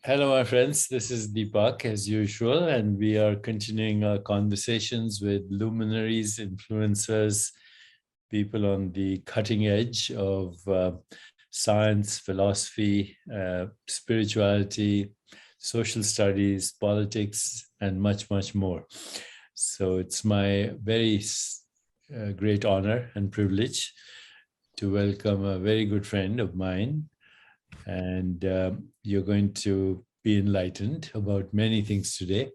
Hello, my friends. This is Deepak, as usual, and we are continuing our conversations with luminaries, influencers, people on the cutting edge of science, philosophy, spirituality, social studies, politics, and much, much more. So it's my very great honor and privilege to welcome a very good friend of mine, and you're going to be enlightened about many things today.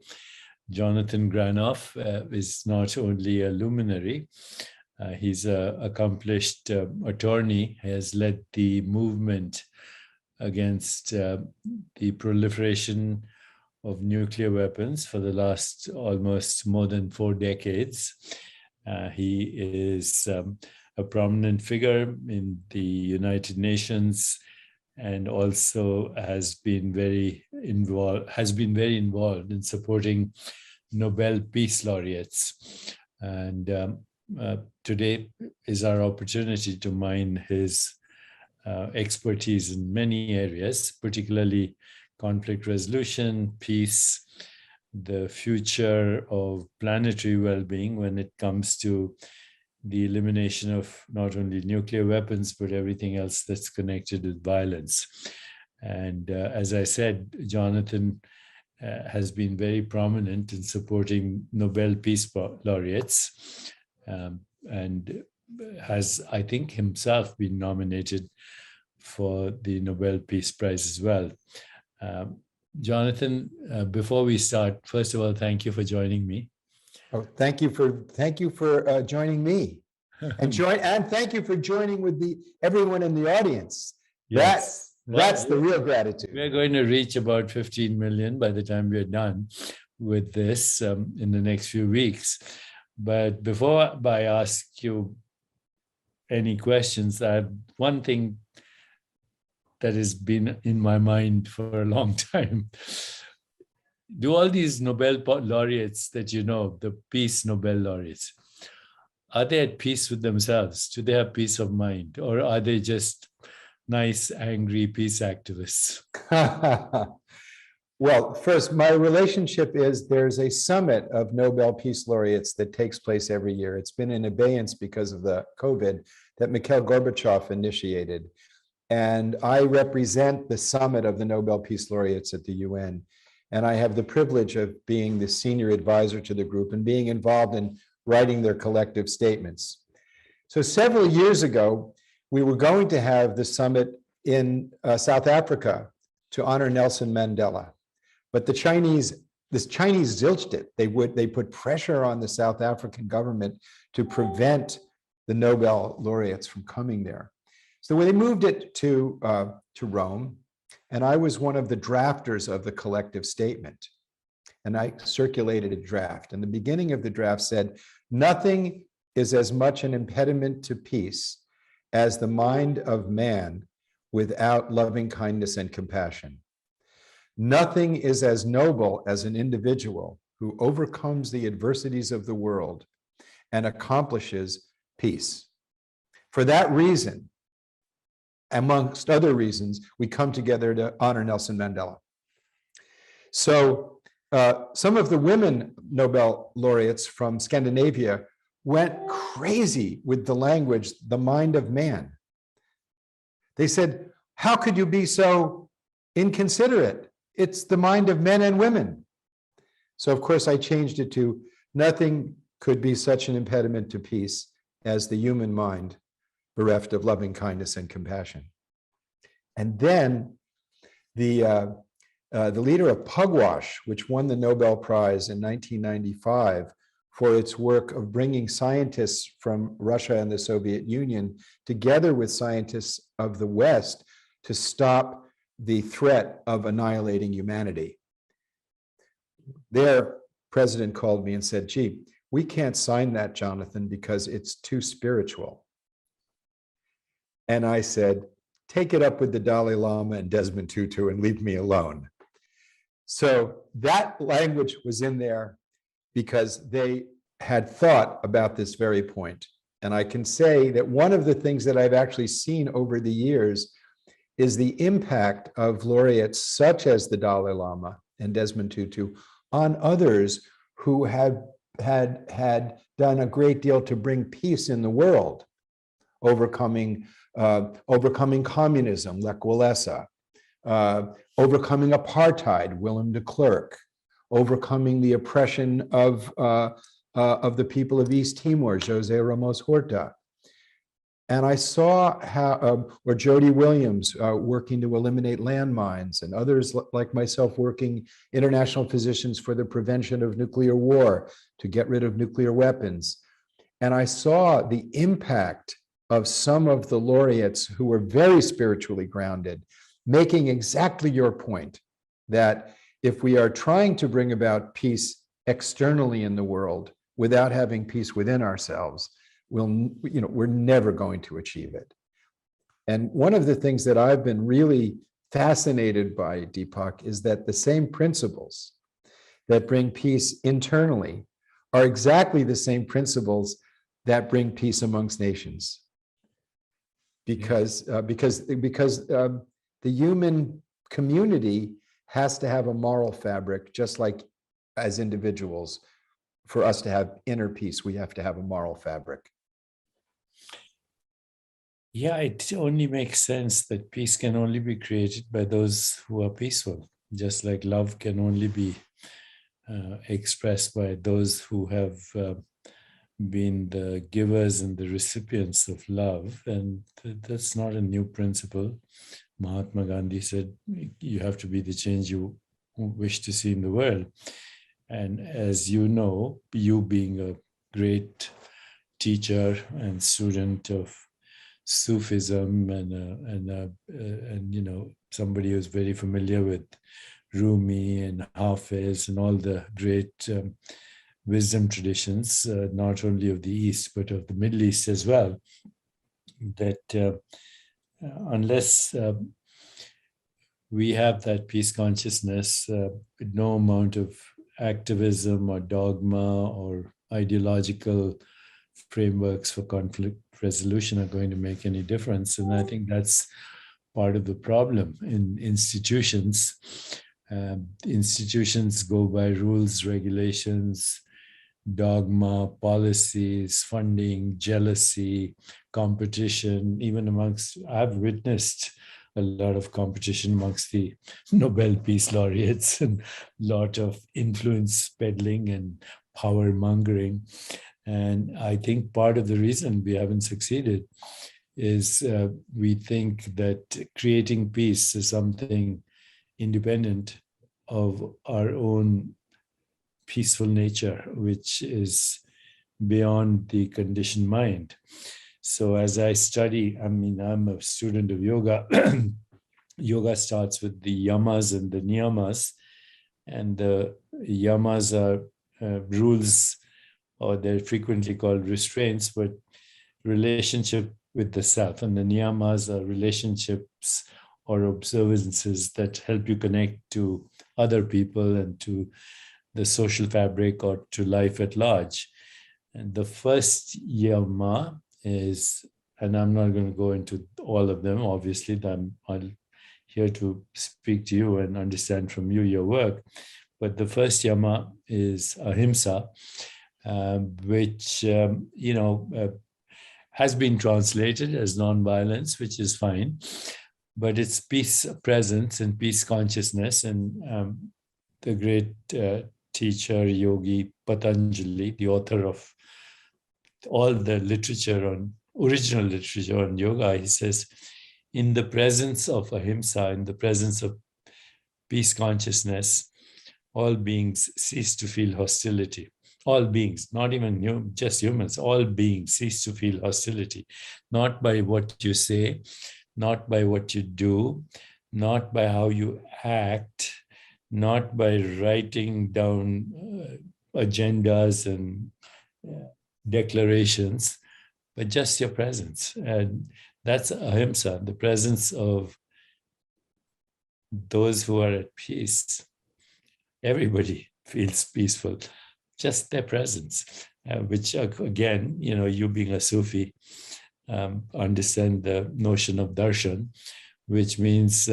Jonathan Granoff is not only a luminary, he's an accomplished attorney, has led the movement against the proliferation of nuclear weapons for the last almost more than 4 decades. He is a prominent figure in the United Nations, and also has been very involved in supporting Nobel Peace Laureates. And today is our opportunity to mine his expertise in many areas, particularly conflict resolution, peace, the future of planetary well-being when it comes to the elimination of not only nuclear weapons, but everything else that's connected with violence. And as I said, Jonathan has been very prominent in supporting Nobel Peace Laureates, and has, I think, himself been nominated for the Nobel Peace Prize as well. Jonathan, before we start, first of all, thank you for joining me. Oh, thank you for joining me, and thank you for joining with everyone in the audience. Yes, that's the real gratitude. We're going to reach about 15 million by the time we're done with this in the next few weeks. But before I ask you any questions, I have one thing that has been in my mind for a long time. Do all these Nobel laureates that you know, the Peace Nobel laureates, are they at peace with themselves? Do they have peace of mind? Or are they just nice, angry peace activists? Well, first, my relationship is there's a summit of Nobel Peace Laureates that takes place every year. It's been in abeyance because of the COVID that Mikhail Gorbachev initiated. And I represent the summit of the Nobel Peace Laureates at the UN. And I have the privilege of being the senior advisor to the group and being involved in writing their collective statements. So several years ago, we were going to have the summit in South Africa to honor Nelson Mandela. But the Chinese zilched it. They put pressure on the South African government to prevent the Nobel laureates from coming there. So when they moved it to Rome, and I was one of the drafters of the collective statement, and I circulated a draft. And the beginning of the draft said, "Nothing is as much an impediment to peace as the mind of man without loving kindness and compassion. Nothing is as noble as an individual who overcomes the adversities of the world and accomplishes peace. For that reason, amongst other reasons, we come together to honor Nelson Mandela." So some of the women Nobel laureates from Scandinavia went crazy with the language, the mind of man. They said, "How could you be so inconsiderate? It's the mind of men and women." So of course I changed it to, "Nothing could be such an impediment to peace as the human mind bereft of loving kindness and compassion." And then the leader of Pugwash, which won the Nobel Prize in 1995 for its work of bringing scientists from Russia and the Soviet Union together with scientists of the West to stop the threat of annihilating humanity. Their president called me and said, "Gee, we can't sign that, Jonathan, because it's too spiritual." And I said, "Take it up with the Dalai Lama and Desmond Tutu and leave me alone." So that language was in there because they had thought about this very point. And I can say that one of the things that I've actually seen over the years is the impact of laureates such as the Dalai Lama and Desmond Tutu on others who had done a great deal to bring peace in the world, overcoming communism, Lech Walesa, overcoming apartheid, Willem de Klerk, overcoming the oppression of the people of East Timor, Jose Ramos Horta. And I saw how, or Jody Williams working to eliminate landmines, and others like myself working, international physicians for the prevention of nuclear war, to get rid of nuclear weapons. And I saw the impact of some of the laureates who were very spiritually grounded, making exactly your point, that if we are trying to bring about peace externally in the world without having peace within ourselves, we're never going to achieve it. And one of the things that I've been really fascinated by, Deepak, is that the same principles that bring peace internally are exactly the same principles that bring peace amongst nations. Because the human community has to have a moral fabric, just like as individuals. For us to have inner peace, we have to have a moral fabric. Yeah, it only makes sense that peace can only be created by those who are peaceful, just like love can only be expressed by those who have been the givers and the recipients of love. And that's not a new principle. Mahatma Gandhi said, you have to be the change you wish to see in the world. And as you know, you being a great teacher and student of Sufism and somebody who's very familiar with Rumi and Hafiz and all the great wisdom traditions, not only of the East, but of the Middle East as well, that unless we have that peace consciousness, no amount of activism or dogma or ideological frameworks for conflict resolution are going to make any difference. And I think that's part of the problem in institutions. Institutions go by rules, regulations, dogma, policies, funding, jealousy, competition, even amongst, I've witnessed a lot of competition amongst the Nobel Peace Laureates and a lot of influence peddling and power mongering. And I think part of the reason we haven't succeeded is we think that creating peace is something independent of our own peaceful nature, which is beyond the conditioned mind. So as I study, I'm a student of yoga. Yoga starts with the yamas and the niyamas. And the yamas are rules, or they're frequently called restraints, but relationship with the self. And the niyamas are relationships or observances that help you connect to other people and to the social fabric or to life at large. And the first yama is, and I'm not going to go into all of them, obviously, I'm here to speak to you and understand from you your work. But the first yama is ahimsa, which, has been translated as nonviolence, which is fine, but it's peace presence and peace consciousness. And the great teacher, yogi Patanjali, the author of all the original literature on yoga, he says, in the presence of ahimsa, in the presence of peace consciousness, all beings cease to feel hostility. All beings, not even just humans, all beings cease to feel hostility, not by what you say, not by what you do, not by how you act, not by writing down agendas and declarations, but just your presence. And that's ahimsa, the presence of those who are at peace. Everybody feels peaceful, just their presence, which again, you being a Sufi, understand the notion of darshan, which means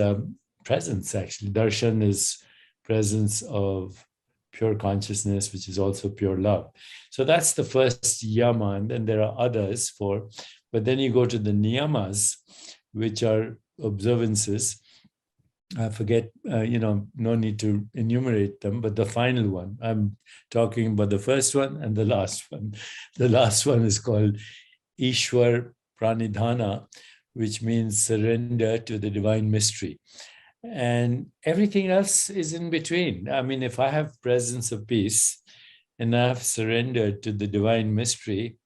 presence, actually. Darshan is presence of pure consciousness, which is also pure love. So that's the first yama, and then there are others but then you go to the niyamas, which are observances. I forget, no need to enumerate them, but the final one, I'm talking about the first one and the last one. The last one is called Ishwar Pranidhana, which means surrender to the divine mystery. And everything else is in between. I mean, if I have presence of peace and I have surrendered to the divine mystery,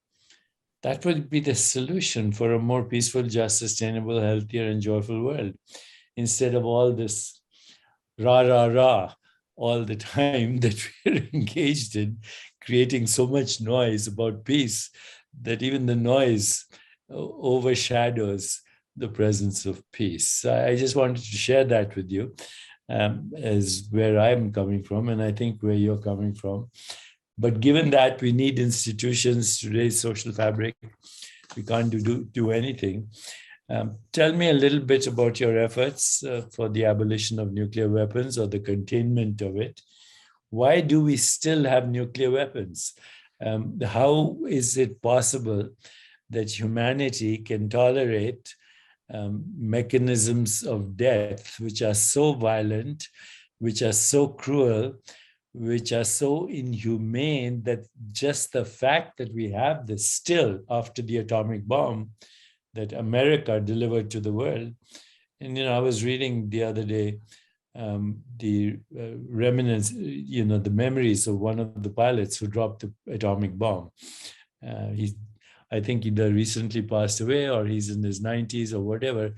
that would be the solution for a more peaceful, just, sustainable, healthier, and joyful world. Instead of all this rah, rah, rah all the time that we're engaged in, creating so much noise about peace that even the noise overshadows the presence of peace. So I just wanted to share that with you as where I'm coming from, and I think where you're coming from. But given that we need institutions to raise social fabric, we can't do anything. Tell me a little bit about your efforts for the abolition of nuclear weapons or the containment of it. Why do we still have nuclear weapons? How is it possible that humanity can tolerate mechanisms of death which are so violent, which are so cruel, which are so inhumane that just the fact that we have this still after the atomic bomb that America delivered to the world. And, I was reading the other day the remnants, the memories of one of the pilots who dropped the atomic bomb. I think he either recently passed away or he's in his 90s or whatever.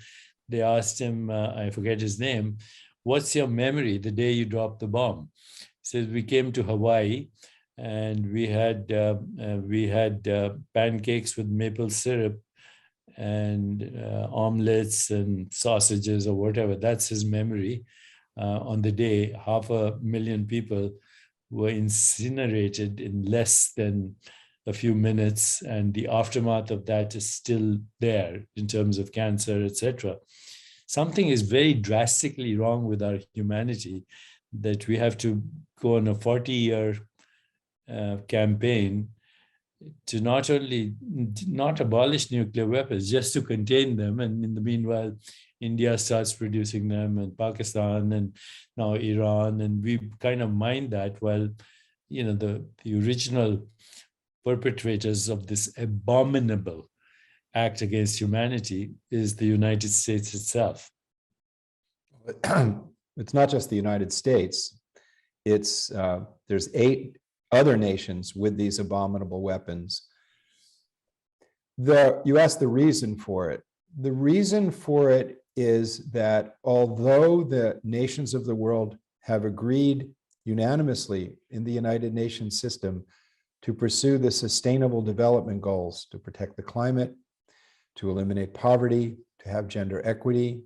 They asked him, I forget his name, what's your memory the day you dropped the bomb? He says, we came to Hawaii and we had pancakes with maple syrup and omelets and sausages or whatever. That's his memory. On the day, 500,000 people were incinerated in less than a few minutes, and the aftermath of that is still there in terms of cancer, etc. Something is very drastically wrong with our humanity that we have to go on a 40-year campaign to not only not abolish nuclear weapons, just to contain them. And in the meanwhile, India starts producing them, and Pakistan, and now Iran, and we kind of mind that while, the original perpetrators of this abominable act against humanity is the United States itself. It's not just the United States. It's there's 8 other nations with these abominable weapons. You asked the reason for it. The reason for it is that although the nations of the world have agreed unanimously in the United Nations system to pursue the sustainable development goals, to protect the climate, to eliminate poverty, to have gender equity,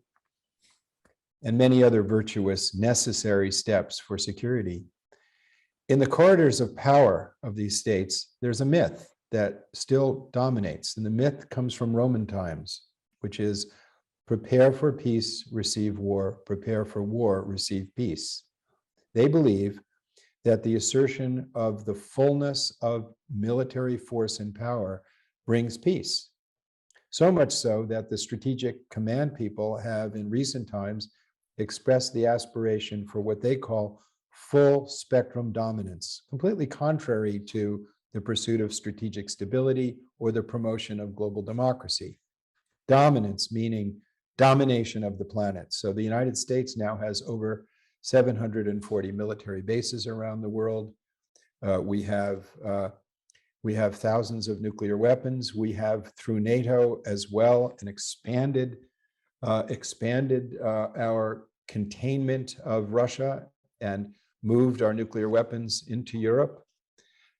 and many other virtuous necessary steps for security. In the corridors of power of these states, there's a myth that still dominates. And the myth comes from Roman times, which is prepare for peace, receive war, prepare for war, receive peace. They believe that the assertion of the fullness of military force and power brings peace. So much so that the strategic command people have in recent times expressed the aspiration for what they call full spectrum dominance, completely contrary to the pursuit of strategic stability or the promotion of global democracy. Dominance meaning domination of the planet. So the United States now has over 740 military bases around the world. We have thousands of nuclear weapons. We have, through NATO as well, an expanded our containment of Russia and moved our nuclear weapons into Europe.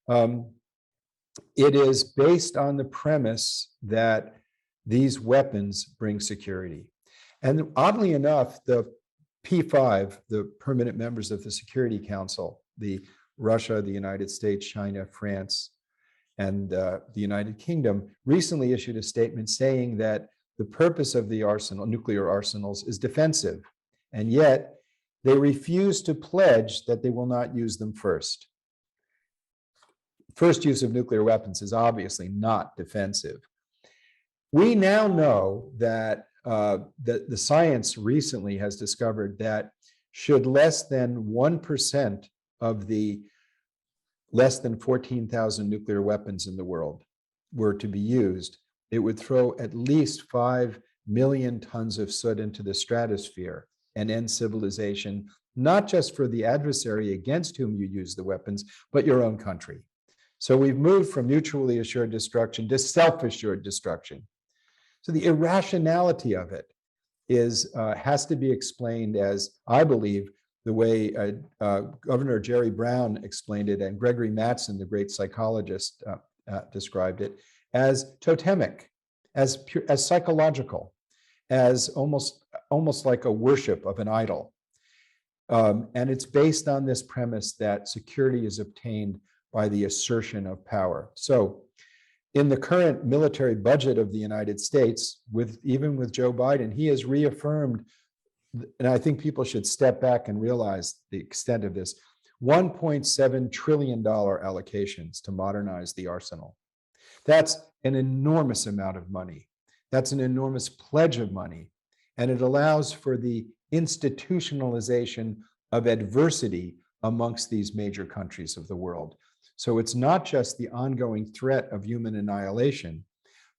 It is based on the premise that these weapons bring security. And oddly enough, the P5, the permanent members of the Security Council, the Russia, the United States, China, France, and the United Kingdom, recently issued a statement saying that the purpose of the nuclear arsenals is defensive, and yet they refuse to pledge that they will not use them first. First use of nuclear weapons is obviously not defensive. We now know that the science recently has discovered that should less than 1% of the less than 14,000 nuclear weapons in the world were to be used, it would throw at least 5 million tons of soot into the stratosphere and end civilization, not just for the adversary against whom you use the weapons, but your own country. So we've moved from mutually assured destruction to self-assured destruction. So the irrationality of it has to be explained as, I believe, the way Governor Jerry Brown explained it, and Gregory Mattson, the great psychologist, described it, as totemic, as psychological, as almost like a worship of an idol. And it's based on this premise that security is obtained by the assertion of power. So in the current military budget of the United States, even with Joe Biden, he has reaffirmed, and I think people should step back and realize the extent of this, $1.7 trillion allocations to modernize the arsenal. That's an enormous amount of money. That's an enormous pledge of money. And it allows for the institutionalization of adversity amongst these major countries of the world. So it's not just the ongoing threat of human annihilation,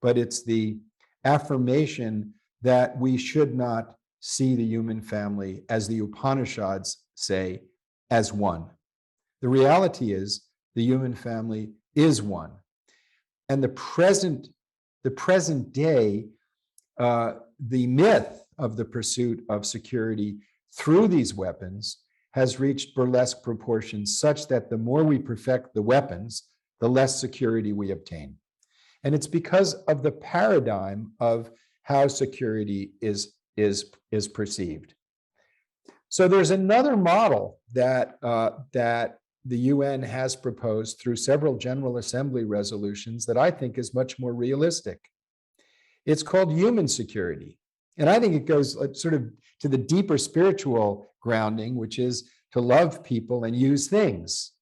but it's the affirmation that we should not see the human family, as the Upanishads say, as one. The reality is the human family is one. And the present day, the myth of the pursuit of security through these weapons has reached burlesque proportions such that the more we perfect the weapons, the less security we obtain. And it's because of the paradigm of how security is perceived. So there's another model that the UN has proposed through several General Assembly resolutions that I think is much more realistic. It's called human security. And I think it goes sort of to the deeper spiritual grounding, which is to love people and use things.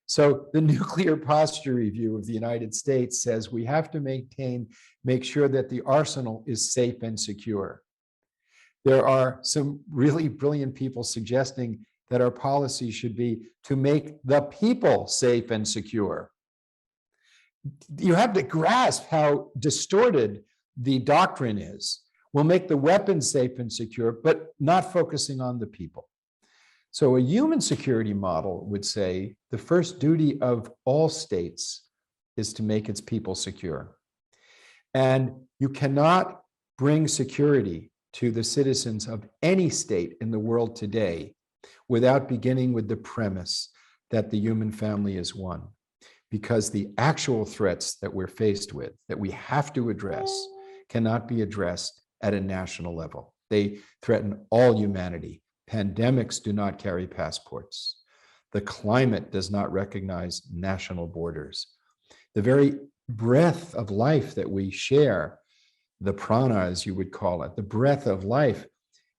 So the Nuclear Posture Review of the United States says we have to make sure that the arsenal is safe and secure. There are some really brilliant people suggesting that our policy should be to make the people safe and secure. You have to grasp how distorted the doctrine is. We'll make the weapons safe and secure, but not focusing on the people. So a human security model would say the first duty of all states is to make its people secure. And you cannot bring security to the citizens of any state in the world today without beginning with the premise that the human family is one. Because the actual threats that we're faced with, that we have to address, cannot be addressed at a national level. They threaten all humanity. Pandemics do not carry passports. The climate does not recognize national borders. The very breath of life that we share, the prana, as you would call it, the breath of life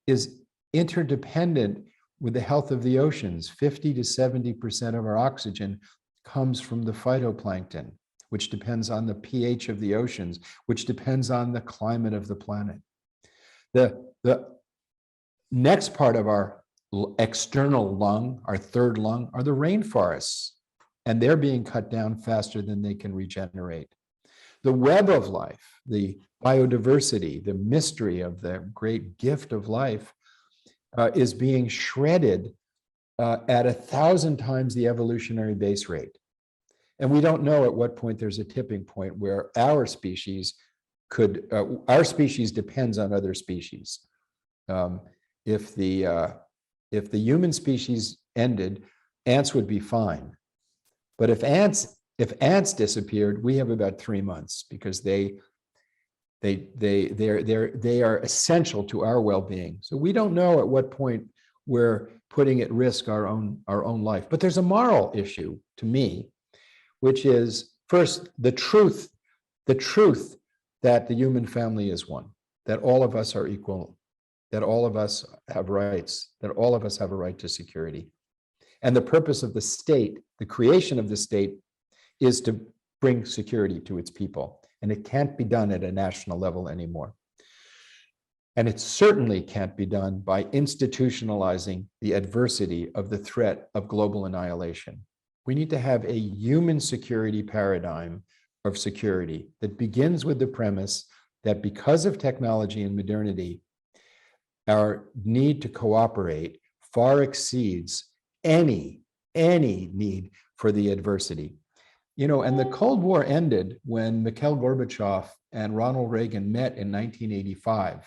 is interdependent with the health of the oceans. 50 to 70% of our oxygen comes from the phytoplankton, which depends on the pH of the oceans, which depends on the climate of the planet. The next part of our external lung, our third lung, are the rainforests, and they're being cut down faster than they can regenerate. The web of life, the biodiversity, the mystery of the great gift of life is being shredded at 1,000 times the evolutionary base rate. And we don't know at what point there's a tipping point where our species depends on other species. If the human species ended, ants would be fine. But if ants disappeared, we have about 3 months because they are essential to our well-being. So we don't know at what point we're putting at risk our own life. But there's a moral issue to me, which is first the truth that the human family is one. that all of us are equal, that all of us have rights, that all of us have a right to security. And the purpose of the state, the creation of the state, is to bring security to its people. And it can't be done at a national level anymore. And it certainly can't be done by institutionalizing the adversity of the threat of global annihilation. We need to have a human security paradigm of security that begins with the premise that because of technology and modernity, our need to cooperate far exceeds any need for the adversity. You know, and the Cold War ended when Mikhail Gorbachev and Ronald Reagan met in 1985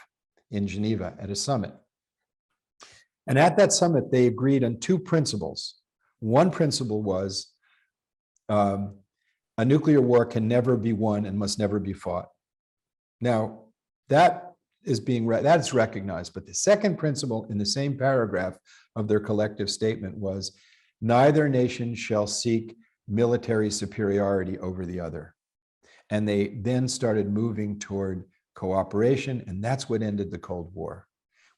in Geneva at a summit. And at that summit, they agreed on two principles. One principle was a nuclear war can never be won and must never be fought. Now, that is recognized, but the second principle in the same paragraph of their collective statement was neither nation shall seek military superiority over the other. And they then started moving toward cooperation, and that's what ended the Cold War.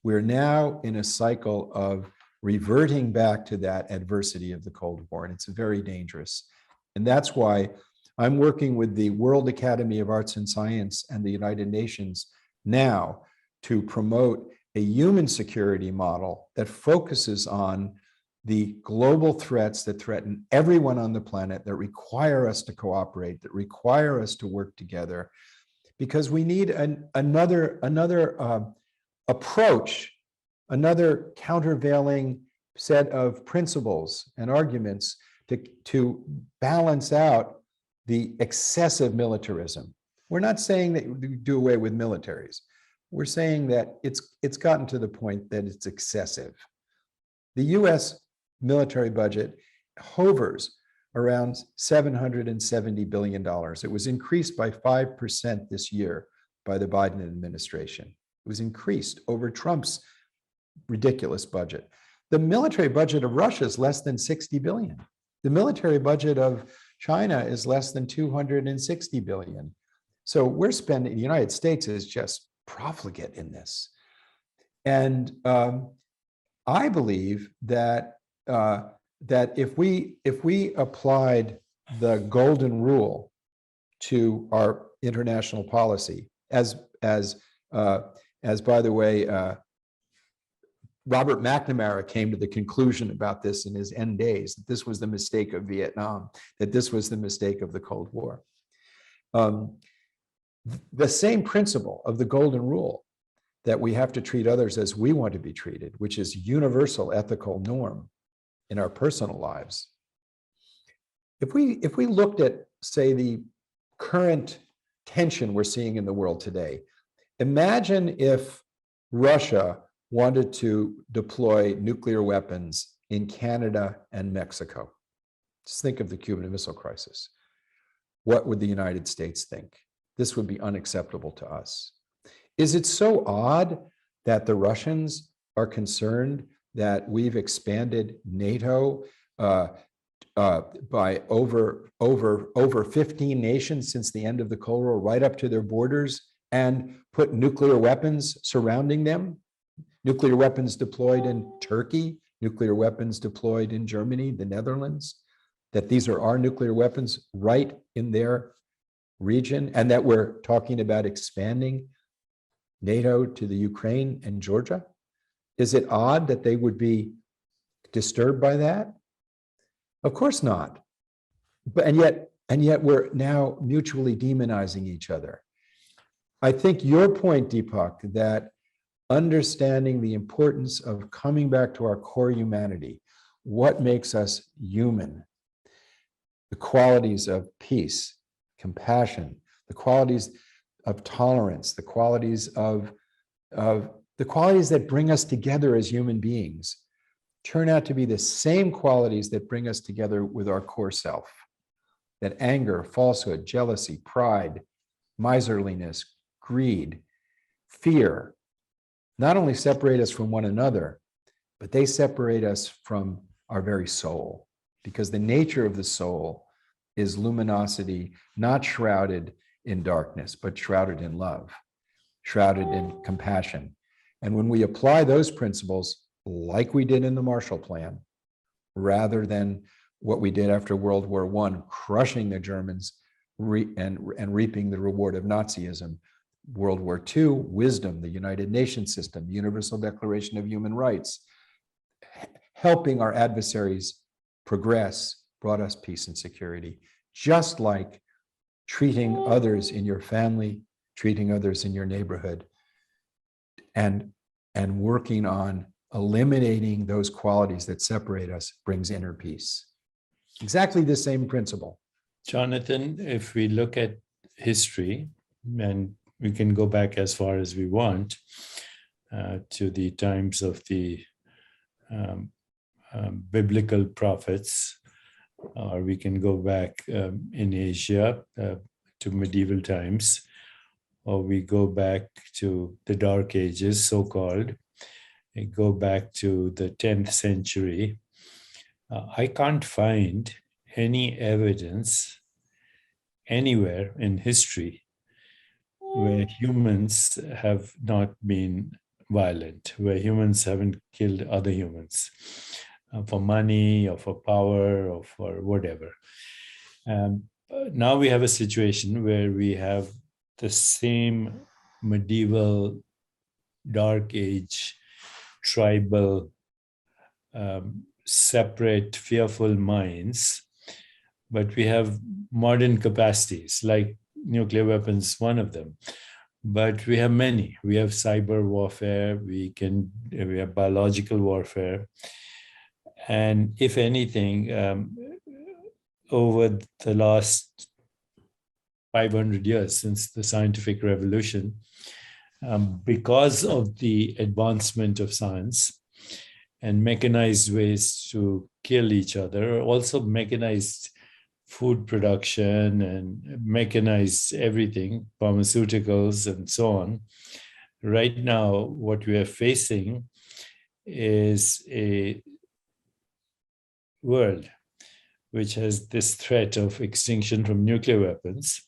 We're now in a cycle of reverting back to that adversity of the Cold War, and it's very dangerous. And that's why I'm working with the World Academy of Arts and Science and the United Nations now to promote a human security model that focuses on the global threats that threaten everyone on the planet, that require us to cooperate, that require us to work together, because we need another approach, another countervailing set of principles and arguments to balance out the excessive militarism. We're not saying that we do away with militaries. We're saying that it's gotten to the point that it's excessive. The US military budget hovers around $770 billion. It was increased by 5% this year by the Biden administration. It was increased over Trump's ridiculous budget. The military budget of Russia is less than 60 billion. The military budget of China is less than 260 billion. So we're spending, the United States is just profligate in this. And I believe that that if we applied the golden rule to our international policy, as by the way, Robert McNamara came to the conclusion about this in his end days, that this was the mistake of Vietnam, that this was the mistake of the Cold War. The same principle of the golden rule, that we have to treat others as we want to be treated, which is universal ethical norm in our personal lives. If we looked at, say, the current tension we're seeing in the world today, imagine if Russia wanted to deploy nuclear weapons in Canada and Mexico. Just think of the Cuban Missile Crisis. What would the United States think? This would be unacceptable to us. Is it so odd that the Russians are concerned that we've expanded NATO by over 15 nations since the end of the Cold War, right up to their borders, and put nuclear weapons surrounding them? Nuclear weapons deployed in Turkey, nuclear weapons deployed in Germany, the Netherlands, that these are our nuclear weapons right in their region, and that we're talking about expanding NATO to the Ukraine and Georgia? Is it odd that they would be disturbed by that? Of course not. But and yet we're now mutually demonizing each other. I think your point, Deepak, that understanding the importance of coming back to our core humanity, what makes us human, the qualities of peace, compassion, the qualities of tolerance, the qualities that bring us together as human beings, turn out to be the same qualities that bring us together with our core self. That anger, falsehood, jealousy, pride, miserliness, greed, fear, not only separate us from one another, but they separate us from our very soul, because the nature of the soul is luminosity, not shrouded in darkness, but shrouded in love. shrouded in compassion. And when we apply those principles, like we did in the Marshall Plan, rather than what we did after World War I, crushing the Germans and reaping the reward of Nazism. World War II, wisdom, the United Nations system, Universal Declaration of Human Rights, helping our adversaries progress brought us peace and security, just like treating others in your family, treating others in your neighborhood, and working on eliminating those qualities that separate us brings inner peace. Exactly the same principle. Jonathan, if we look at history, and we can go back as far as we want to the times of the biblical prophets, or we can go back in Asia to medieval times, or we go back to the Dark Ages, so-called, we go back to the 10th century. I can't find any evidence anywhere in history where humans have not been violent, where humans haven't killed other humans for money or for power or for whatever. Now we have a situation where we have the same medieval, dark age, tribal, separate, fearful minds, but we have modern capacities, like nuclear weapons, one of them. But we have many. We have cyber warfare, we have biological warfare. And if anything, over the last 500 years since the scientific revolution, because of the advancement of science and mechanized ways to kill each other, also mechanized food production and mechanized everything, pharmaceuticals and so on. Right now, what we are facing is a world which has this threat of extinction from nuclear weapons,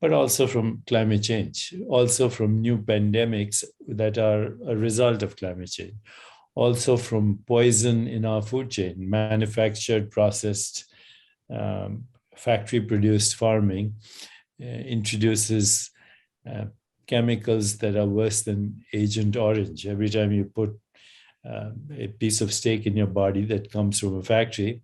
but also from climate change, also from new pandemics that are a result of climate change, also from poison in our food chain, manufactured, processed, factory-produced farming introduces chemicals that are worse than Agent Orange. Every time you put a piece of steak in your body that comes from a factory,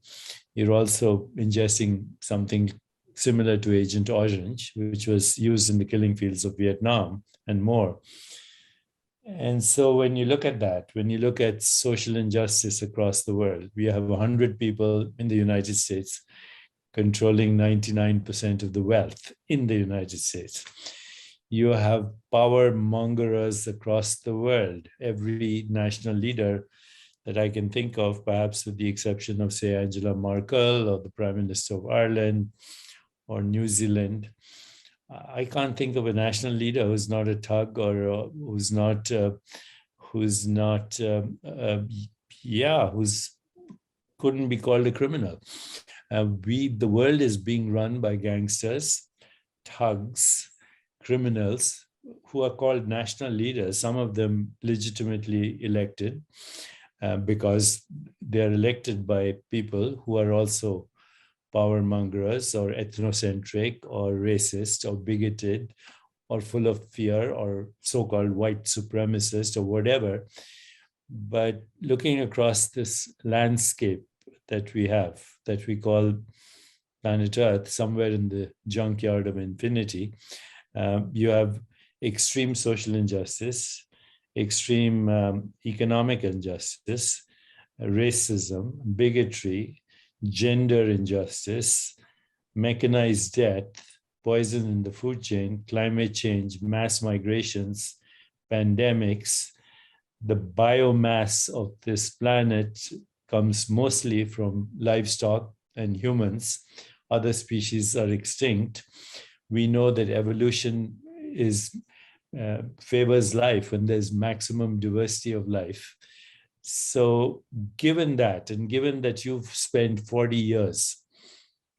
you're also ingesting something similar to Agent Orange, which was used in the killing fields of Vietnam and more. And so when you look at that, when you look at social injustice across the world, we have 100 people in the United States controlling 99% of the wealth in the United States. You have power mongers across the world. Every national leader that I can think of, perhaps with the exception of, say, Angela Merkel or the Prime Minister of Ireland or New Zealand, I can't think of a national leader who's not a thug or who's couldn't be called a criminal. The world is being run by gangsters, thugs, criminals who are called national leaders, some of them legitimately elected because they are elected by people who are also power mongers or ethnocentric or racist or bigoted or full of fear or so-called white supremacist or whatever. But looking across this landscape that we have, that we call planet Earth, somewhere in the junkyard of infinity, you have extreme social injustice, extreme economic injustice, racism, bigotry, gender injustice, mechanized death, poison in the food chain, climate change, mass migrations, pandemics. The biomass of this planet comes mostly from livestock and humans. Other species are extinct. We know that evolution favors life when there's maximum diversity of life. So given that, and given that you've spent 40 years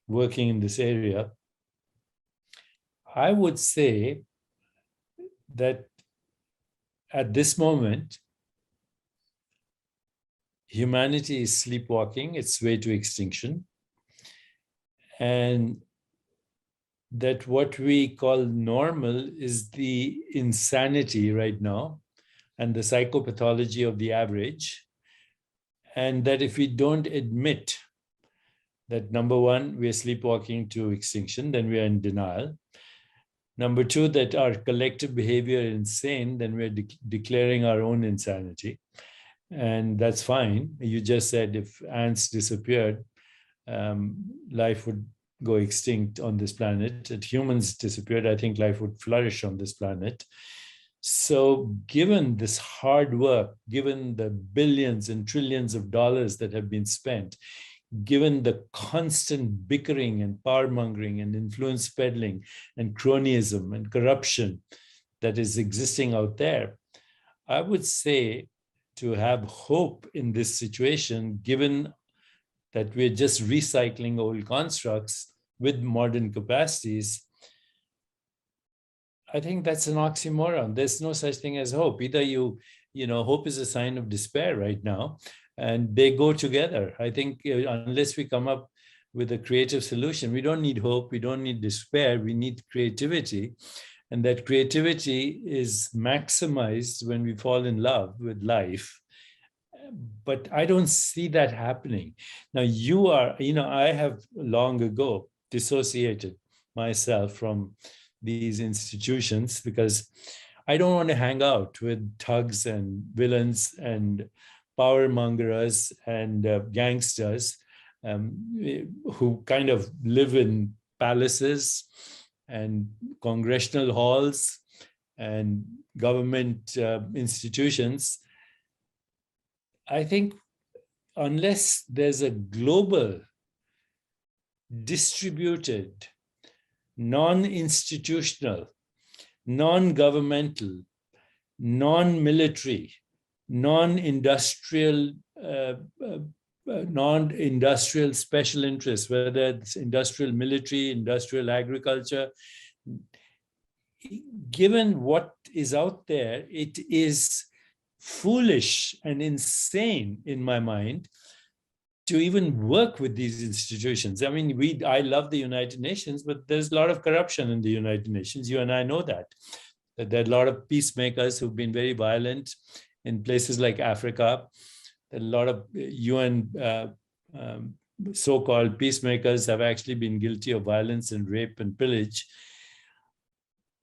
working in this area, I would say that at this moment, humanity is sleepwalking its way to extinction, and that what we call normal is the insanity right now and the psychopathology of the average. And that if we don't admit that, number one, we are sleepwalking to extinction, then we are in denial. Number two, that our collective behavior is insane, then we're declaring our own insanity. And that's fine. You just said if ants disappeared, life would go extinct on this planet. If humans disappeared, I think life would flourish on this planet. So given this hard work, given the billions and trillions of dollars that have been spent, given the constant bickering and power-mongering and influence peddling and cronyism and corruption that is existing out there, I would say to have hope in this situation, given that we're just recycling old constructs with modern capacities, I think that's an oxymoron. There's no such thing as hope. Either hope is a sign of despair right now, and they go together. I think unless we come up with a creative solution, we don't need hope, we don't need despair, we need creativity. And that creativity is maximized when we fall in love with life. But I don't see that happening. Now I have long ago dissociated myself from these institutions because I don't want to hang out with thugs and villains and power mongers and gangsters who kind of live in palaces and congressional halls and government institutions. I think unless there's a global, distributed, non-institutional, non-governmental, non-military, non-industrial special interests, whether it's industrial military, industrial agriculture, given what is out there, it is foolish and insane in my mind to even work with these institutions. I mean, I love the United Nations, but there's a lot of corruption in the United Nations. You and I know that there are a lot of peacemakers who've been very violent in places like Africa. A lot of UN so-called peacemakers have actually been guilty of violence and rape and pillage.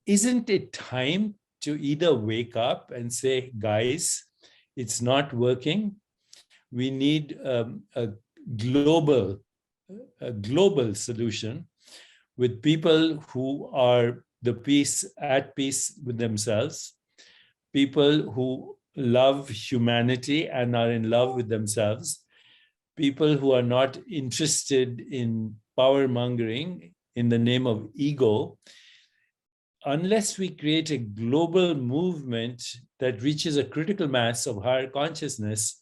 Isn't it time to either wake up and say, guys, it's not working? We need a global solution with people who are at peace with themselves, people who love humanity and are in love with themselves, people who are not interested in power mongering in the name of ego. Unless we create a global movement that reaches a critical mass of higher consciousness,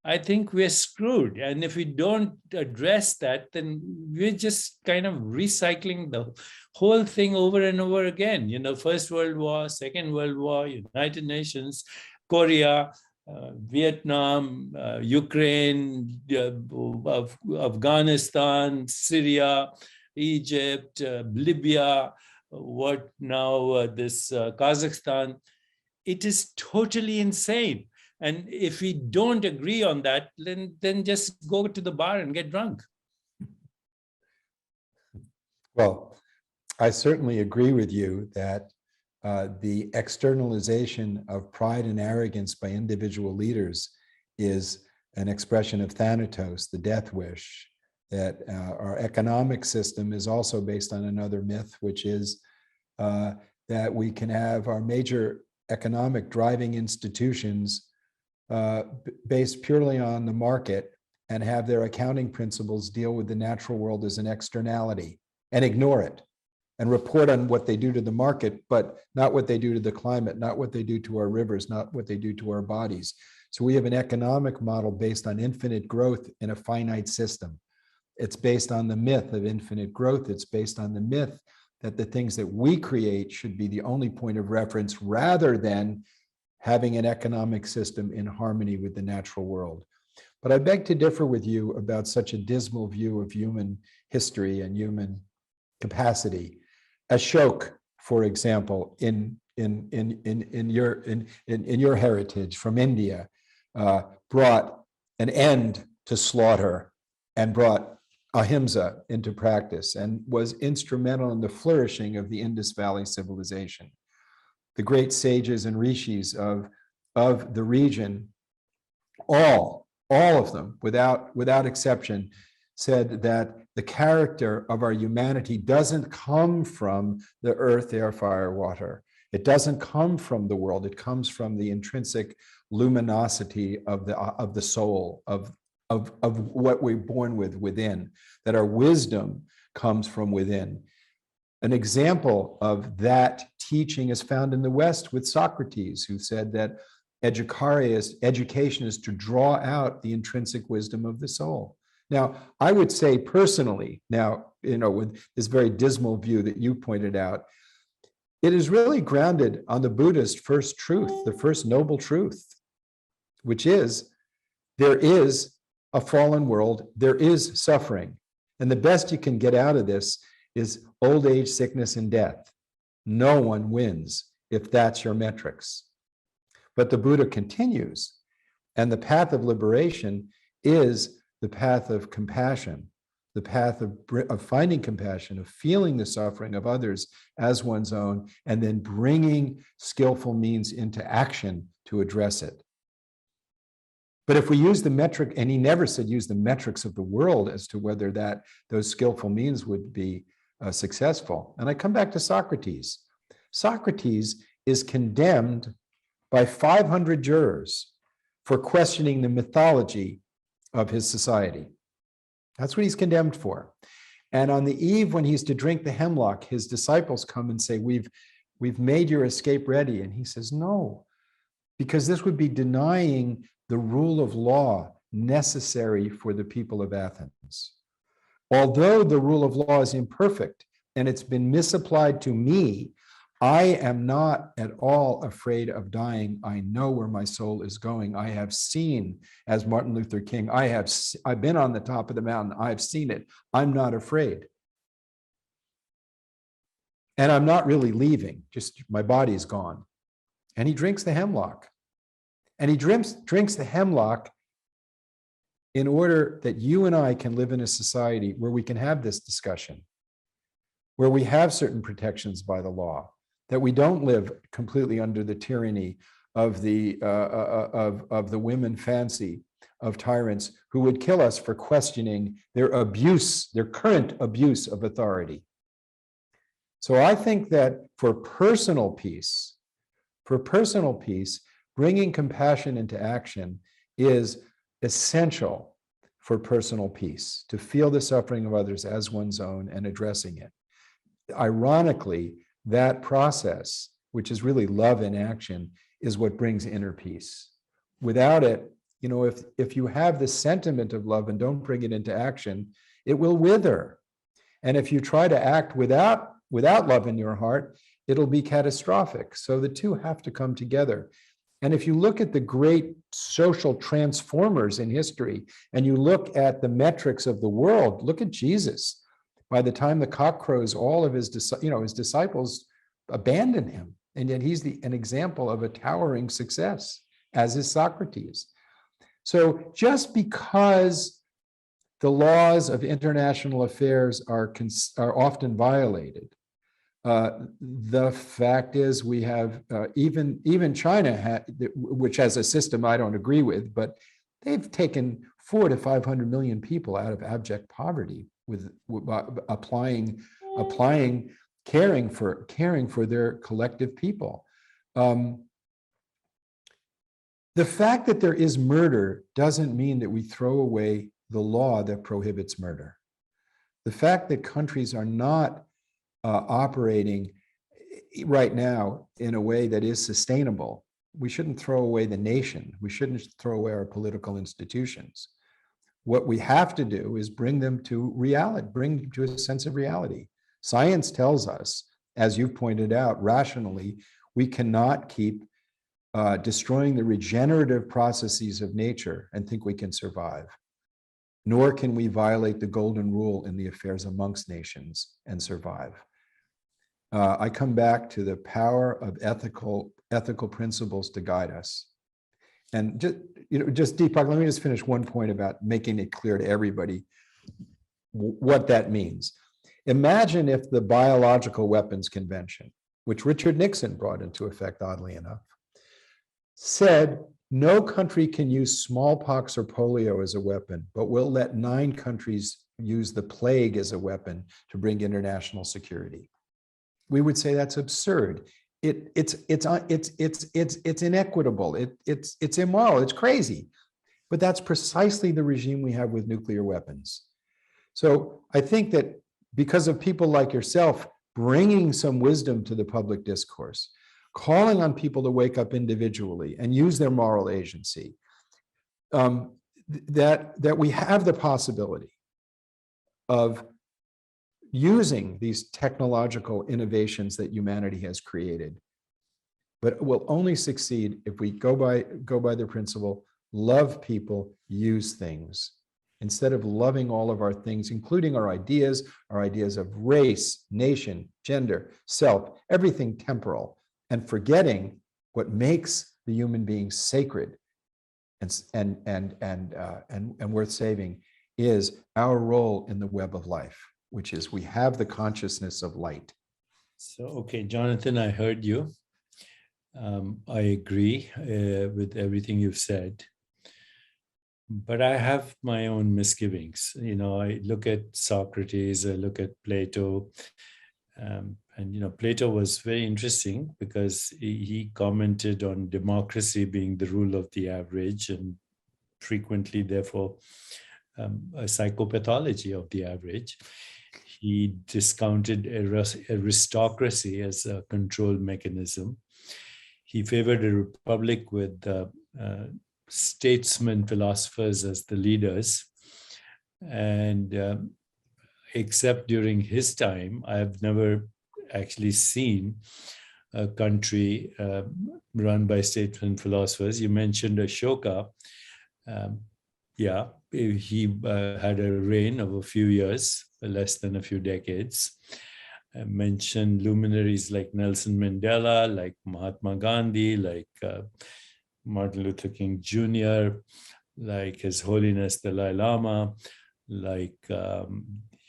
I think we're screwed. And if we don't address that, then we're just kind of recycling the whole thing over and over again. First World War, Second World War, United Nations, Korea, Vietnam, Ukraine, Afghanistan, Syria, Egypt, Libya, this Kazakhstan. It is totally insane. And if we don't agree on that, then just go to the bar and get drunk. Well, I certainly agree with you that the externalization of pride and arrogance by individual leaders is an expression of Thanatos, the death wish. That our economic system is also based on another myth, which is that we can have our major economic driving institutions based purely on the market and have their accounting principles deal with the natural world as an externality and ignore it and report on what they do to the market, but not what they do to the climate, not what they do to our rivers, not what they do to our bodies. So we have an economic model based on infinite growth in a finite system. It's based on the myth of infinite growth. It's based on the myth that the things that we create should be the only point of reference rather than having an economic system in harmony with the natural world. But I beg to differ with you about such a dismal view of human history and human capacity. Ashok, for example, in your heritage from India, brought an end to slaughter and brought ahimsa into practice and was instrumental in the flourishing of the Indus Valley civilization. The great sages and rishis of the region, all of them, without exception, said that the character of our humanity doesn't come from the earth, air, fire, water. It doesn't come from the world. It comes from the intrinsic luminosity of the soul, of what we're born with within, that our wisdom comes from within. An example of that teaching is found in the West with Socrates, who said that education is to draw out the intrinsic wisdom of the soul. Now, I would say personally, with this very dismal view that you pointed out, it is really grounded on the Buddhist first truth, the first noble truth, which is there is a fallen world, there is suffering. And the best you can get out of this is old age, sickness, and death. No one wins if that's your metrics. But the Buddha continues, and the path of liberation is the path of compassion, the path of finding compassion, of feeling the suffering of others as one's own, and then bringing skillful means into action to address it. But if we use the metric, and he never said use the metrics of the world as to whether those skillful means would be successful. And I come back to Socrates. Socrates is condemned by 500 jurors for questioning the mythology of his society. That's what he's condemned for. And on the eve when he's to drink the hemlock, his disciples come and say, we've made your escape ready. And he says, no, because this would be denying the rule of law necessary for the people of Athens. Although the rule of law is imperfect and it's been misapplied to me, I am not at all afraid of dying. I know where my soul is going. I have seen, as Martin Luther King, I've been on the top of the mountain. I've seen it. I'm not afraid. And I'm not really leaving, just my body's gone. And he drinks the hemlock. And he drinks the hemlock in order that you and I can live in a society where we can have this discussion, where we have certain protections by the law, that we don't live completely under the tyranny of the women fancy of tyrants who would kill us for questioning their current abuse of authority. So I think that for personal peace, bringing compassion into action is essential for personal peace, to feel the suffering of others as one's own and addressing it. Ironically, that process, which is really love in action, is what brings inner peace. Without it, if you have the sentiment of love and don't bring it into action, it will wither. And if you try to act without love in your heart, it'll be catastrophic. So the two have to come together. And if you look at the great social transformers in history, and you look at the metrics of the world, look at Jesus. By the time the cock crows, all of his disciples abandon him. And yet he's an example of a towering success, as is Socrates. So just because the laws of international affairs are often violated, the fact is we have even China, which has a system I don't agree with, but they've taken 400 to 500 million people out of abject poverty with caring for their collective people. The fact that there is murder doesn't mean that we throw away the law that prohibits murder. The fact that countries are not operating right now in a way that is sustainable, we shouldn't throw away the nation. We shouldn't throw away our political institutions. What we have to do is bring them to reality, bring them to a sense of reality. Science tells us, as you've pointed out, rationally, we cannot keep destroying the regenerative processes of nature and think we can survive. Nor can we violate the golden rule in the affairs amongst nations and survive. I come back to the power of ethical principles to guide us. And just Deepak, let me just finish one point about making it clear to everybody what that means. Imagine if the Biological Weapons Convention, which Richard Nixon brought into effect, oddly enough, said no country can use smallpox or polio as a weapon, but we'll let 9 countries use the plague as a weapon to bring international security. We would say that's absurd. It's inequitable. It's immoral. It's crazy. But that's precisely the regime we have with nuclear weapons. So I think that because of people like yourself bringing some wisdom to the public discourse, calling on people to wake up individually and use their moral agency, that we have the possibility of using these technological innovations that humanity has created. But it will only succeed if we go by the principle, love people, use things. Instead of loving all of our things, including our ideas of race, nation, gender, self, everything temporal, and forgetting what makes the human being sacred and worth saving is our role in the web of life, which is we have the consciousness of light. So, okay, Jonathan, I heard you. I agree with everything you've said. But I have my own misgivings. I look at Socrates, I look at Plato, and Plato was very interesting because he commented on democracy being the rule of the average and frequently, therefore, a psychopathology of the average. He discounted aristocracy as a control mechanism. He favored a republic with statesmen, philosophers as the leaders. And except during his time, I've never actually seen a country run by statesmen, philosophers. You mentioned Ashoka. Yeah, he had a reign of a few years, less than a few decades. I mentioned luminaries like Nelson Mandela, like Mahatma Gandhi, like Martin Luther King Jr., like His Holiness Dalai Lama, like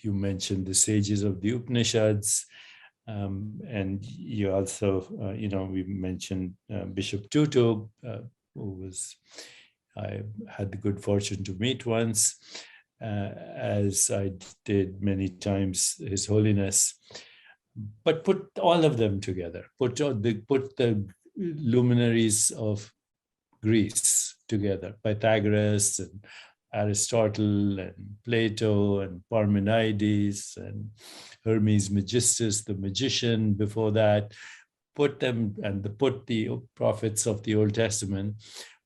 you mentioned the sages of the Upanishads, and you also, we mentioned Bishop Tutu, who I had the good fortune to meet once, as I did many times His Holiness. But put all of them together, put the luminaries of Greece together, Pythagoras and Aristotle and Plato and Parmenides and Hermes Megistus, the magician before that, put them and put the prophets of the Old Testament,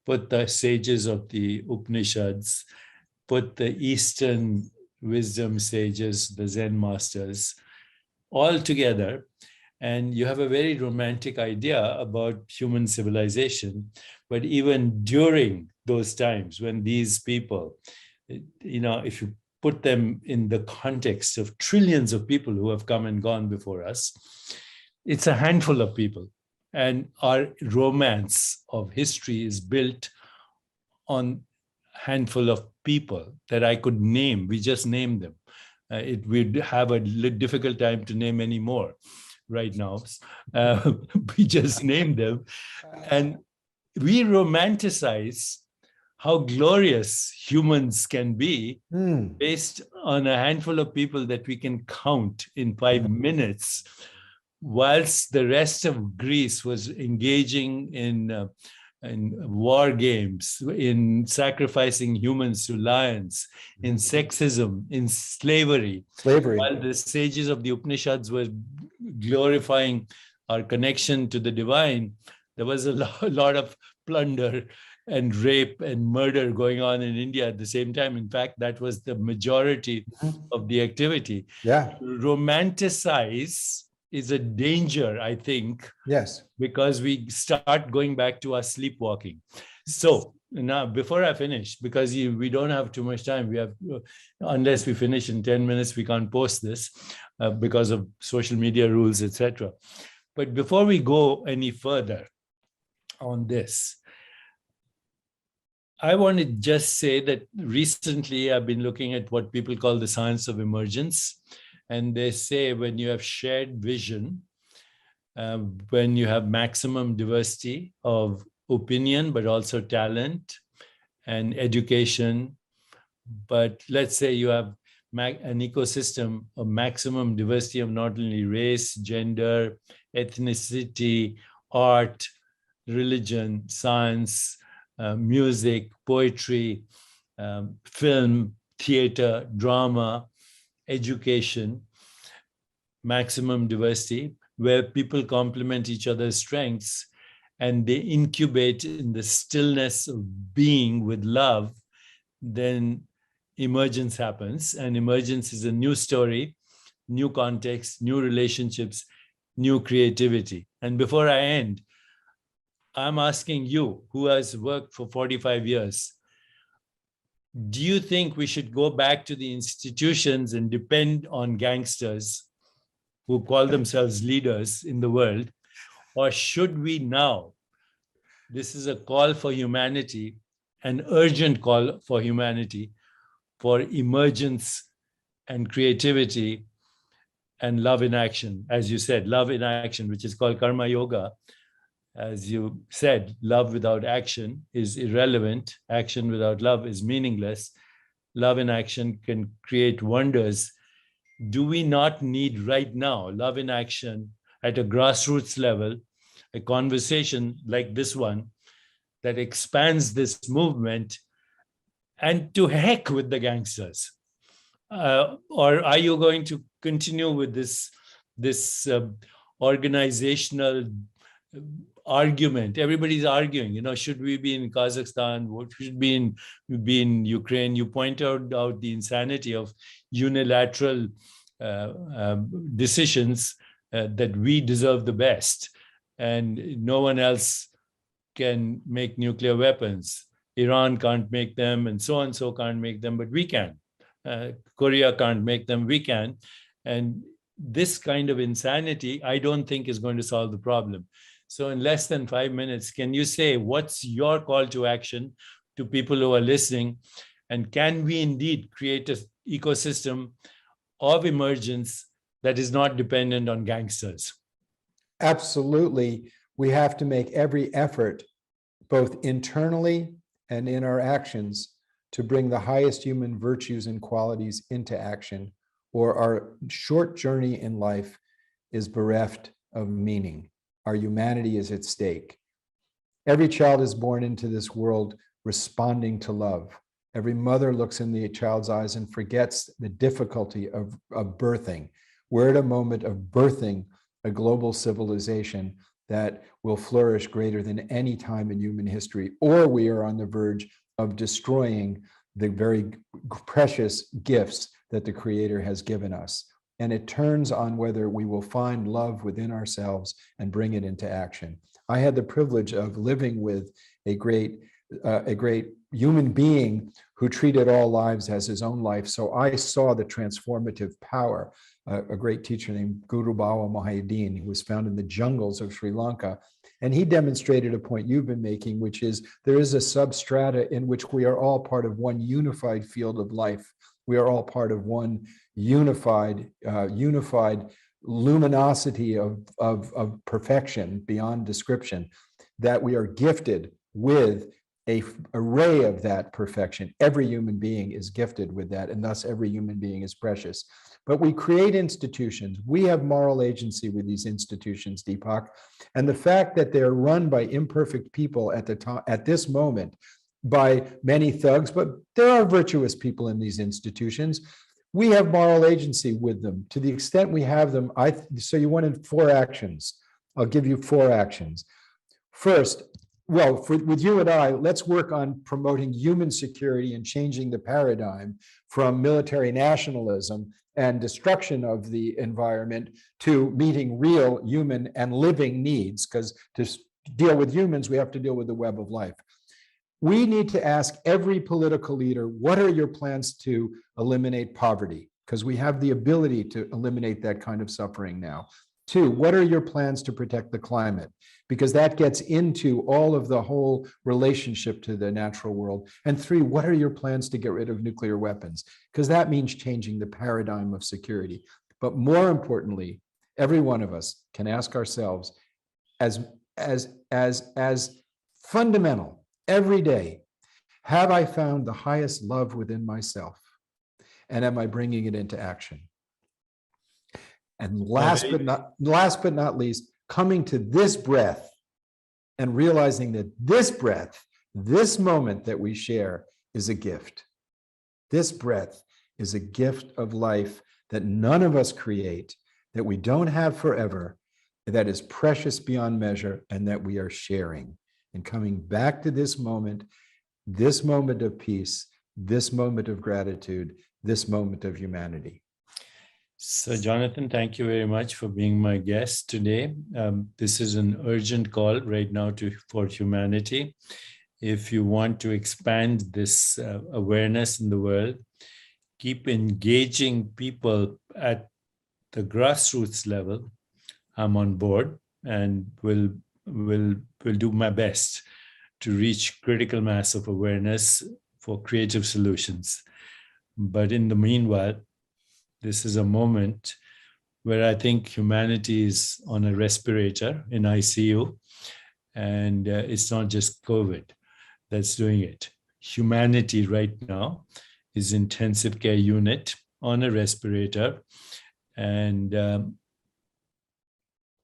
put the sages of the Upanishads, put the Eastern wisdom sages, the Zen masters, all together, and you have a very romantic idea about human civilization. But even during those times when these people, if you put them in the context of trillions of people who have come and gone before us, it's a handful of people. And our romance of history is built on a handful of people that I could name. We just named them. We'd have a difficult time to name any more right now. We just named them. And we romanticize how glorious humans can be based on a handful of people that we can count in 5 minutes, whilst the rest of Greece was engaging in war games, in sacrificing humans to lions, in sexism, in slavery. While the sages of the Upanishads were glorifying our connection to the divine, there was a lot of plunder and rape and murder going on in India at the same time. In fact, that was the majority of the activity. Yeah. Romanticize is a danger, I think, Yes. because we start going back to our sleepwalking. So now, before I finish, because we don't have too much time, we have, unless we finish in 10 minutes, we can't post this because of social media rules, etc. But before we go any further on this, I want to just say that recently I've been looking at what people call the science of emergence. And they say when you have shared vision, when you have maximum diversity of opinion, but also talent and education, but let's say you have an ecosystem of maximum diversity of not only race, gender, ethnicity, art, religion, science, music, poetry, film, theater, drama, education, maximum diversity, where people complement each other's strengths and they incubate in the stillness of being with love, then emergence happens. And emergence is a new story, new context, new relationships, new creativity. And before I end, I'm asking you, who has worked for 45 years, do you think we should go back to the institutions and depend on gangsters who call themselves leaders in the world? Or should we now, this is a call for humanity, an urgent call for humanity, for emergence and creativity and love in action, as you said, love in action, which is called karma yoga. As you said, love without action is irrelevant. Action without love is meaningless. Love in action can create wonders. Do we not need right now love in action at a grassroots level, a conversation like this one that expands this movement, and to heck with the gangsters? Or are you going to continue with this organizational argument? Everybody's arguing, should we be in Kazakhstan? What should be in Ukraine? You point out the insanity of unilateral decisions that we deserve the best, and no one else can make nuclear weapons. Iran can't make them, and so and so can't make them, but we can. Korea can't make them, we can. And this kind of insanity, I don't think is going to solve the problem. So in less than 5 minutes, can you say what's your call to action to people who are listening? And can we indeed create an ecosystem of emergence that is not dependent on gangsters? Absolutely. We have to make every effort, both internally and in our actions, to bring the highest human virtues and qualities into action, or our short journey in life is bereft of meaning. Our humanity is at stake. Every child is born into this world responding to love. Every mother looks in the child's eyes and forgets the difficulty of birthing. We're at a moment of birthing a global civilization that will flourish greater than any time in human history, or we are on the verge of destroying the very precious gifts that the Creator has given us. And it turns on whether we will find love within ourselves and bring it into action. I had the privilege of living with a great human being who treated all lives as his own life. So I saw the transformative power. A great teacher named Guru Bawa Muhyiddin, who was found in the jungles of Sri Lanka. And he demonstrated a point you've been making, which is there is a substrata in which we are all part of one unified field of life. We are all part of one unified luminosity of perfection beyond description, that we are gifted with an array of that perfection. Every human being is gifted with that, and thus every human being is precious. But we create institutions. We have moral agency with these institutions, Deepak. And the fact that they're run by imperfect people at this moment, by many thugs, but there are virtuous people in these institutions. We have moral agency with them. To the extent we have them, so you wanted 4 actions. I'll give you 4 actions. First, well, with you and I, let's work on promoting human security and changing the paradigm from military nationalism and destruction of the environment to meeting real human and living needs, because to deal with humans, we have to deal with the web of life. We need to ask every political leader, what are your plans to eliminate poverty? Because we have the ability to eliminate that kind of suffering now. Two, what are your plans to protect the climate? Because that gets into all of the whole relationship to the natural world. And three, what are your plans to get rid of nuclear weapons? Because that means changing the paradigm of security. But more importantly, every one of us can ask ourselves as fundamental every day, have I found the highest love within myself? And am I bringing it into action? And last but not least, coming to this breath and realizing that this breath, this moment that we share is a gift. This breath is a gift of life that none of us create, that we don't have forever, that is precious beyond measure, and that we are sharing. And coming back to this moment of peace, this moment of gratitude, this moment of humanity. So, Jonathan, thank you very much for being my guest today. This is an urgent call right now for humanity. If you want to expand this awareness in the world, keep engaging people at the grassroots level. I'm on board and will do my best to reach critical mass of awareness for creative solutions. But in the meanwhile, this is a moment where I think humanity is on a respirator in ICU, and it's not just COVID that's doing it. Humanity right now is intensive care unit on a respirator, and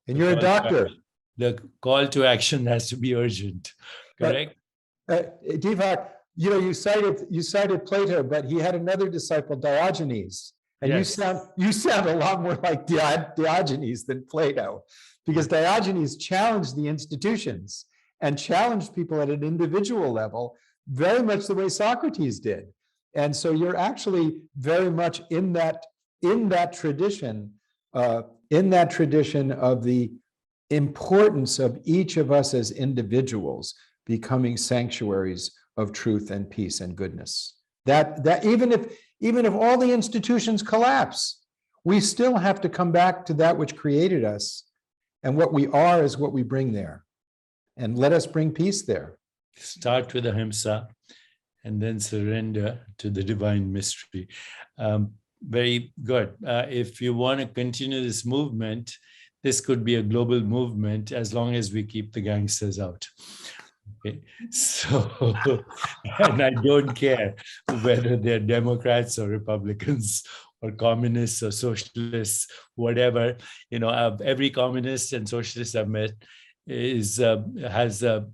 you're a doctor. The call to action has to be urgent, correct? Deepak, you cited Plato, but he had another disciple, Diogenes. And yes, you sound a lot more like Diogenes than Plato, because Diogenes challenged the institutions and challenged people at an individual level, very much the way Socrates did. And so you're actually very much in that tradition of the importance of each of us as individuals becoming sanctuaries of truth and peace and goodness. That even if all the institutions collapse, we still have to come back to that which created us, and what we are is what we bring there. And let us bring peace there. Start with ahimsa and then surrender to the divine mystery. Very good. If you want to continue this movement, this could be a global movement as long as we keep the gangsters out. Okay. So, and I don't care whether they're Democrats or Republicans or communists or socialists, whatever. Every communist and socialist I've met has a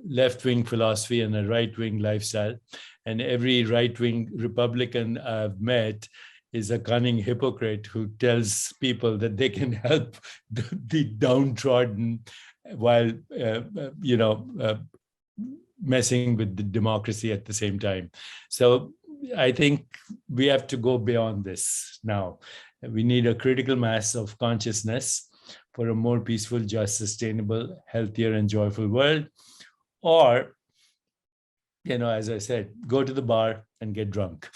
left-wing philosophy and a right-wing lifestyle, and every right-wing Republican I've met is a cunning hypocrite who tells people that they can help the downtrodden while messing with the democracy at the same time. So I think we have to go beyond this now. We need a critical mass of consciousness for a more peaceful, just, sustainable, healthier, and joyful world. Or, as I said, go to the bar and get drunk.